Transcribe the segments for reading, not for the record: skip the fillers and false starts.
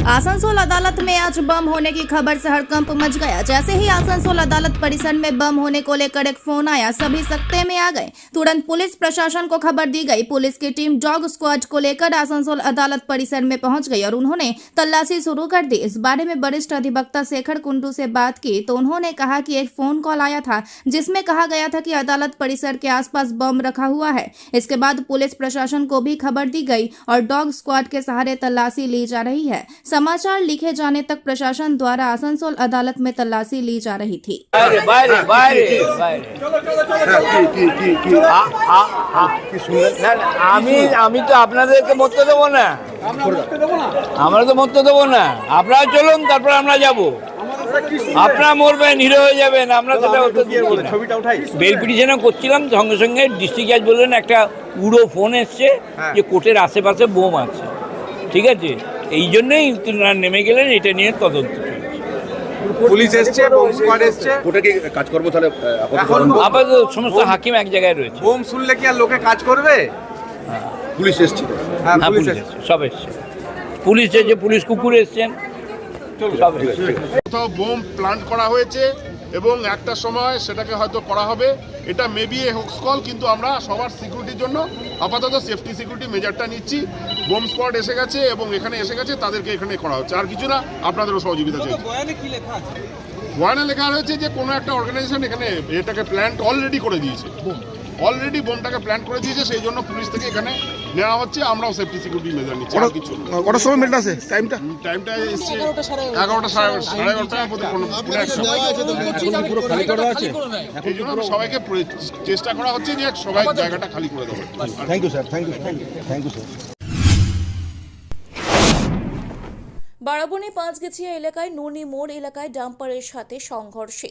आसनसोल अदालत में आज बम होने की खबर से हड़कंप मच गया। जैसे ही आसनसोल अदालत परिसर में बम होने को लेकर एक फोन आया, सभी सकते में आ गए। तुरंत पुलिस प्रशासन को खबर दी गई। पुलिस की टीम डॉग स्क्वाड को लेकर आसनसोल अदालत परिसर में पहुंच गई और उन्होंने तलाशी शुरू कर दी। इस बारे में वरिष्ठ अधिवक्ता शेखर कुंडू से बात की तो उन्होंने कहा कि एक फोन कॉल आया था जिसमें कहा गया था कि अदालत परिसर के आसपास बम रखा हुआ है। इसके बाद पुलिस प्रशासन को भी खबर दी गई और डॉग स्क्वाड के सहारे तलाशी ली जा रही है। समाचार लिखे जाने तक प्रशासन द्वारा आसनसोल अदालत में तलाशी ली जा रही थी। আমি তো আপনাদেরকে মরতে দেবো না, আমরা তো মরতে দেবো না। আপনারা চলুন, তারপর আমরা যাব। আপনারা মরবেন, হিরো হয়ে যাবেন, আমরা সেটা বেল পিটিশনে করছিলাম, সঙ্গে সঙ্গে ডিস্ট্রিক্ট জাজ বললেন একটা উড়ো ফোন এসছে যে কোর্টের আশেপাশে বোম আছে। ঠিক আছে, এই জন্যই নেমে গেলেন, এটা নিয়ে তদন্ত। পুলিশ এসছে, বোম স্কোয়াড এসছে, ওটা কি কাজ করবো তাহলে? এখন আপাতত সমস্ত হাকিম এক জায়গায় রয়েছে। বোম শুনলে কি আর লোকে কাজ করবে? পুলিশ এসছিল, হ্যাঁ হ্যাঁ, পুলিশ পুলিশ এসছে। এসছে, সব এসছে। পুলিশ এসেছে, পুলিশ কুকুর এসছেন, সব এসছে। কোথাও বোম প্লান্ট করা হয়েছে এবং একটা সময় সেটাকে হয়তো করা হবে। এটা মেবি এ হোক্স কল, কিন্তু আমরা সবার সিকিউরিটির জন্য আপাতত সেফটি সিকিউরিটি মেজারটা নিচ্ছি। বোম স্কোয়াড এসে গেছে এবং এখানে এসে গেছে, তাদেরকে এখানে করা হচ্ছে। আর কিছু না, আপনাদেরও সহযোগিতা চাইছি। বয়ানে লেখা রয়েছে যে কোনো একটা অর্গানাইজেশন এখানে এটাকে প্ল্যান্ট অলরেডি করে দিয়েছে, অলরেডি বোমটাকে প্ল্যান করে দিয়েছে, সেই জন্য পুলিশ থেকে এখানে নেওয়া হচ্ছে। আমরাও সেফটি সিকিউরিটি মেজার নিচ্ছি। আর কিছু না। কটার সময় মেলটা আছে টাইমটা? টাইমটা এসছে 11টা সাড়ে 11টার মধ্যে পুরো খালি করা আছে। এই জন্য সবাইকে চেষ্টা করা হচ্ছে যে সবাই জায়গাটা খালি করে দেবো। Thank you sir, thank you, thank you sir. Barabani Panchgechhia এলাকায় নুনি মোড় এলাকায় ডাম্পারের সাথে সংঘর্ষে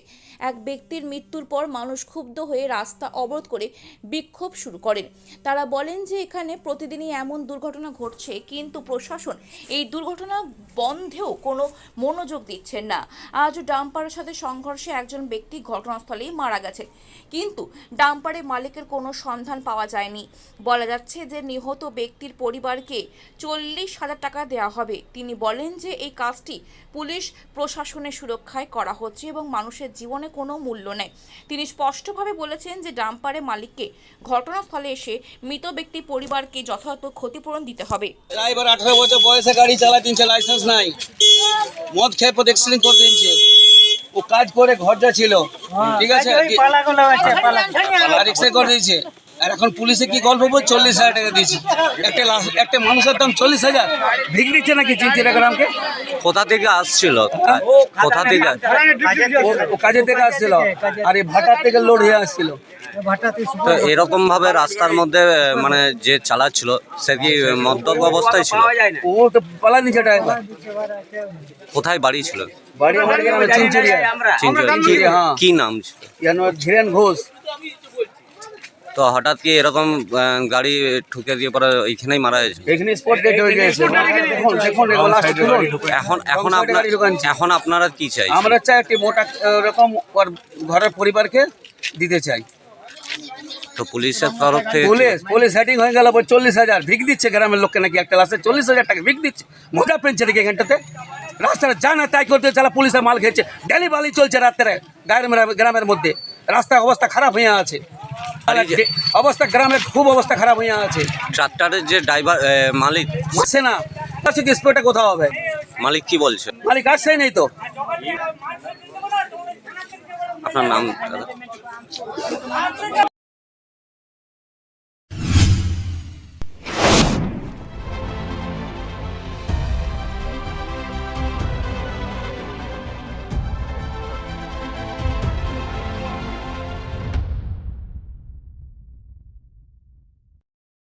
এক ব্যক্তির মৃত্যুর পর মানুষ ক্ষুব্ধ হয়ে রাস্তা অবরোধ করে বিক্ষোভ শুরু করেন। তারা বলেন যে এখানে প্রতিদিনই এমন দুর্ঘটনা ঘটছে, কিন্তু প্রশাসন এই দুর্ঘটনা বন্ধেও কোনো মনোযোগ দিচ্ছেন না। আজ ডাম্পারের সাথে সংঘর্ষে একজন ব্যক্তি ঘটনাস্থলেই মারা গেছে, কিন্তু ডাম্পারের মালিকের কোনো সন্ধান পাওয়া যায়নি। বলা যাচ্ছে যে নিহত ব্যক্তির পরিবারকে 40,000 টাকা দেওয়া হবে। তিনি বলেন যে এই কাজটি পুলিশ প্রশাসনের সুরক্ষায় করা হচ্ছে এবং মানুষের জীবনে কোনো মূল্য নেই। তিনি স্পষ্টভাবে বলেছেন যে ডাম্পারের মালিককে ঘটনাস্থলে এসে মৃত ব্যক্তি পরিবারকে যথাযথ ক্ষতিপূরণ দিতে হবে। ড্রাইভার 18 বছর বয়সে গাড়ি চালাচ্ছে, লাইসেন্স নাই, মদ খেয়ে পথ অ্যাক্সিডেন্ট করে দিয়েছে। ও কাজ করে ঘর যা ছিল, ঠিক আছে, রিক্সা করে দিয়েছে। আর এখন পুলিশে কি গল্প বল, 40,000 টাকা দিয়েছে। একটা মানুষের দাম 40,000 ভিক দিচ্ছে নাকি চিন্তিরা গ্রামকে? কোথা থেকে আসছিল? কোথা থেকে? ও কাজের থেকে আসছিল, আর এই ভাটার থেকে লোড হয়ে আসছিল। তো এরকম ভাবে রাস্তার মধ্যে মানে যে চালাচ্ছিল সে কি মদ্যপ অবস্থায় ছিল? ও তো পালা নিচে ড্রাইভার। কোথায় বাড়ি ছিল? বাড়ি চিনচিরিয়া। চিনচিরিয়া। কি নাম ছিল? ধীরেন ঘোষ। তো হঠাৎ কি এরকম গাড়ি ঠুকে দিয়ে পরে এইখানেই মারা গেছে? এখানে স্পট ডেট হয়ে গেছে। এখন আপনারা কি চাই? আমরা চাই একটি মোটা রকম ওর ঘরের পরিবারকে দিতে চাই। তো পুলিশের তরফ থেকে পুলিশ হেডিং হয়ে গেল, 40,000 ভিক দিচ্ছে গ্রামের লোককে, নাকি একটা লাশে 40,000 টাকা ভিক দিচ্ছে। মজা পেয়েছে নাকি এখানটাতে? রাস্তাটা যা না তাই করতে চালা, পুলিশের মাল খেয়েছে, ডেলি বালি চলছে রাত্রে গ্রামের মধ্যে। রাস্তার অবস্থা খারাপ হয়ে আছে, অবস্থা গ্রামের খুব অবস্থা খারাপ হয়ে আছে। ট্রাক্টরের যে ড্রাইভার মালিক আসছে না, স্পটে কোথাও হবে? মালিক কি বলছে? মালিক আসছেই নেই তো। আপনার নাম?